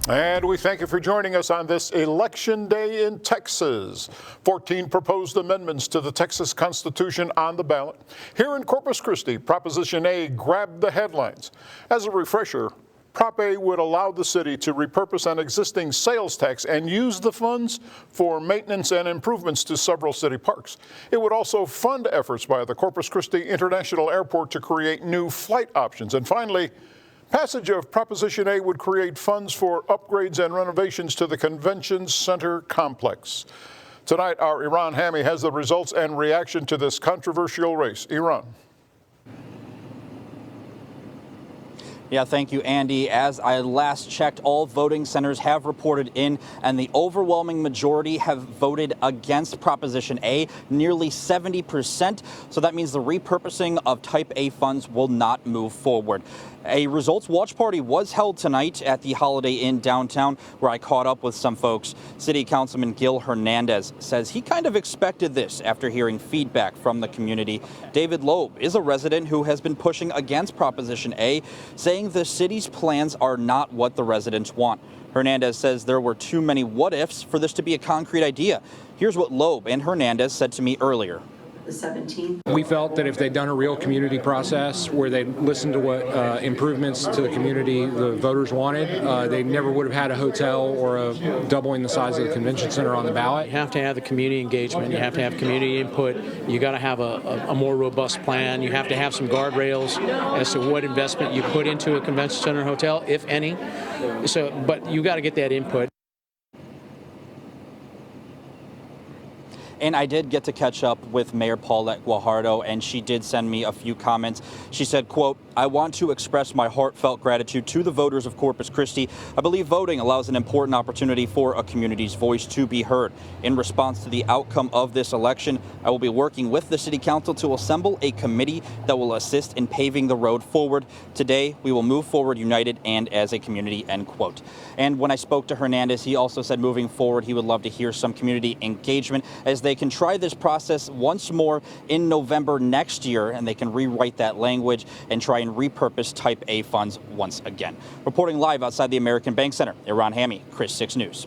And we thank you for joining us on this election day in Texas. 14 proposed amendments to the Texas Constitution on the ballot. Here in Corpus Christi, Proposition A grabbed the headlines. As a refresher, Prop A would allow the city to repurpose an existing sales tax and use the funds for maintenance and improvements to several city parks. It would also fund efforts by the Corpus Christi International Airport to create new flight options. And finally, passage of Proposition A would create funds for upgrades and renovations to the Convention Center complex. Tonight, our Iran Hammy has the results and reaction to this controversial race. Iran. Yeah, thank you, Andy. As I last checked, all voting centers have reported in, and the overwhelming majority have voted against Proposition A, nearly 70%. So that means the repurposing of Type A funds will not move forward. A results watch party was held tonight at the Holiday Inn downtown, where I caught up with some folks. City Councilman Gil Hernandez says he kind of expected this after hearing feedback from the community. David Loeb is a resident who has been pushing against Proposition A, saying the city's plans are not what the residents want. Hernandez says there were too many what-ifs for this to be a concrete idea. Here's what Loeb and Hernandez said to me earlier. The 17th. We felt that if they'd done a real community process where they'd listened to what improvements to the community the voters wanted, they never would have had a hotel or a doubling the size of the convention center on the ballot. You have to have the community engagement. You have to have community input. You got to have a more robust plan. You have to have some guardrails as to what investment you put into a convention center hotel, if any. But you got to get that input. And I did get to catch up with Mayor Paulette Guajardo, and she did send me a few comments. She said, quote, "I want to express my heartfelt gratitude to the voters of Corpus Christi. I believe voting allows an important opportunity for a community's voice to be heard. In response to the outcome of this election, I will be working with the City Council to assemble a committee that will assist in paving the road forward. Today, we will move forward united and as a community," end quote. And when I spoke to Hernandez, he also said moving forward, he would love to hear some community engagement as they can try this process once more in November next year, and they can rewrite that language and try and repurpose Type A funds once again. Reporting live outside the American Bank Center, Iran Hammy, Chris 6 News.